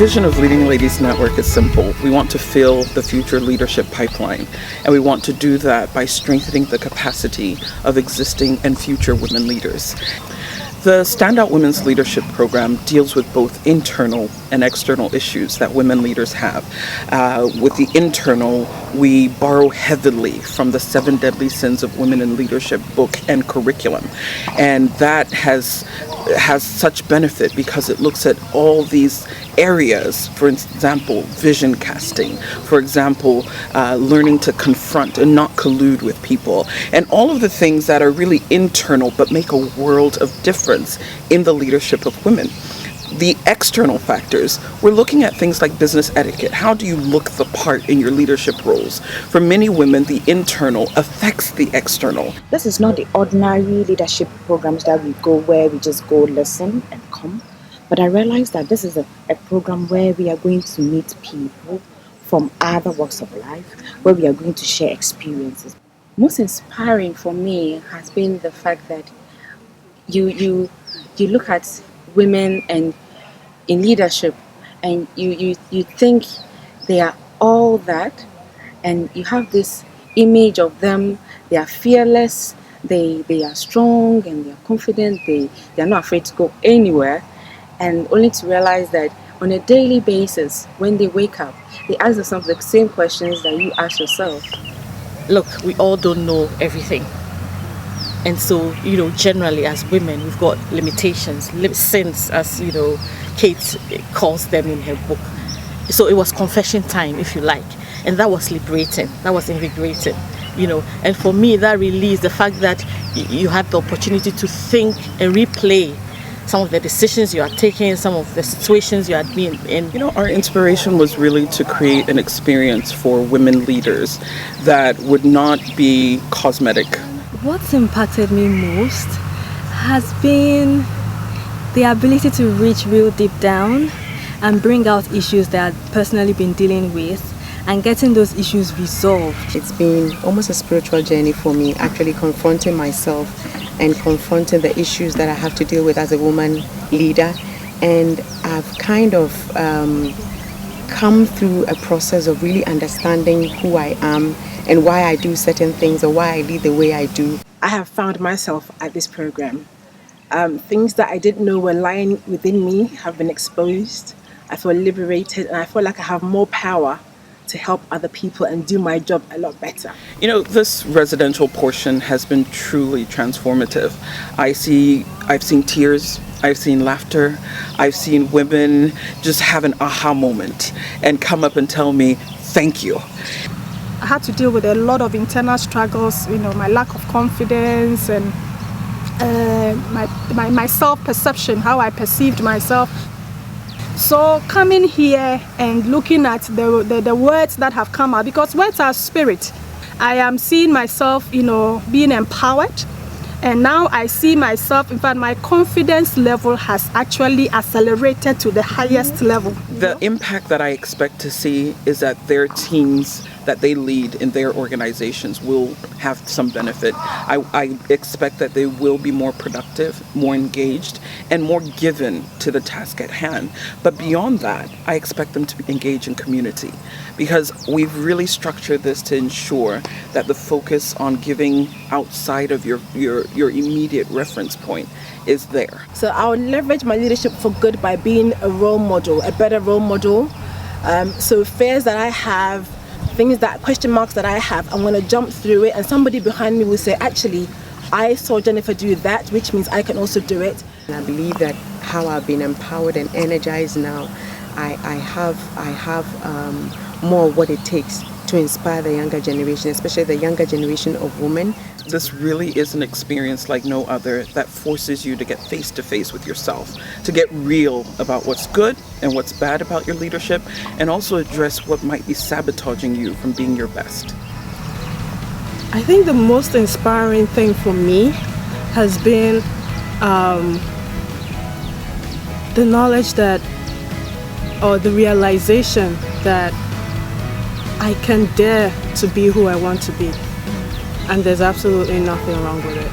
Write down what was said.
vision of Leading Ladies Network is simple. We want to fill the future leadership pipeline, and we want to do that by strengthening the capacity of existing and future women leaders. The StandOut Women's Leadership Program deals with both internal and external issues that women leaders have. With the internal, we borrow heavily from the 7 Deadly Sins of Women in Leadership book and curriculum. And that has such benefit because it looks at all these areas, for example, vision casting, for example, learning to confront and not collude with people, and all of the things that are really internal but make a world of difference in the leadership of women. The external factors, we're looking at things like business etiquette. How do you look the part in your leadership roles? For many women, the internal affects the external. This is not the ordinary leadership programs that we go where we just go listen and come. But I realized that this is a program where we are going to meet people from other walks of life, where we are going to share experiences. Most inspiring for me has been the fact that you look at women and in leadership and you think they are all that, and you have this image of them. They are fearless, they are strong, and they are confident, they are not afraid to go anywhere, and only to realize that on a daily basis when they wake up they ask themselves the same questions that you ask yourself. Look, we all don't know everything. And so, generally as women, we've got limitations, sins, as, Kate calls them in her book. So it was confession time, if you like. And that was liberating, that was invigorating, And for me, that released the fact that you had the opportunity to think and replay some of the decisions you are taking, some of the situations you had been in. Our inspiration was really to create an experience for women leaders that would not be cosmetic. What's impacted me most has been the ability to reach real deep down and bring out issues that I've personally been dealing with and getting those issues resolved. It's been almost a spiritual journey for me, actually confronting myself and confronting the issues that I have to deal with as a woman leader. And I've kind of come through a process of really understanding who I am and why I do certain things or why I lead the way I do. I have found myself at this program. Things that I didn't know were lying within me have been exposed. I feel liberated, and I feel like I have more power to help other people and do my job a lot better. This residential portion has been truly transformative. I've seen tears, I've seen laughter, I've seen women just have an aha moment and come up and tell me, thank you. I had to deal with a lot of internal struggles, my lack of confidence and my self-perception, how I perceived myself. So coming here and looking at the words that have come out, because words are spirit, I am seeing myself, being empowered. And now I see myself, in fact, my confidence level has actually accelerated to the highest level. The impact that I expect to see is that their teams that they lead in their organizations will have some benefit. I expect that they will be more productive, more engaged, and more given to the task at hand. But beyond that, I expect them to engage in community, because we've really structured this to ensure that the focus on giving outside of your immediate reference point is there. So I'll leverage my leadership for good by being a role model, a better role model. So fears that I have, question marks that I have, I'm going to jump through it, and somebody behind me will say, actually, I saw Jennifer do that, which means I can also do it. And I believe that how I've been empowered and energized now, I have more of what it takes to inspire the younger generation, especially the younger generation of women. This really is an experience like no other that forces you to get face to face with yourself, to get real about what's good and what's bad about your leadership, and also address what might be sabotaging you from being your best. I think the most inspiring thing for me has been the knowledge that, or the realization that I can dare to be who I want to be. And there's absolutely nothing wrong with it.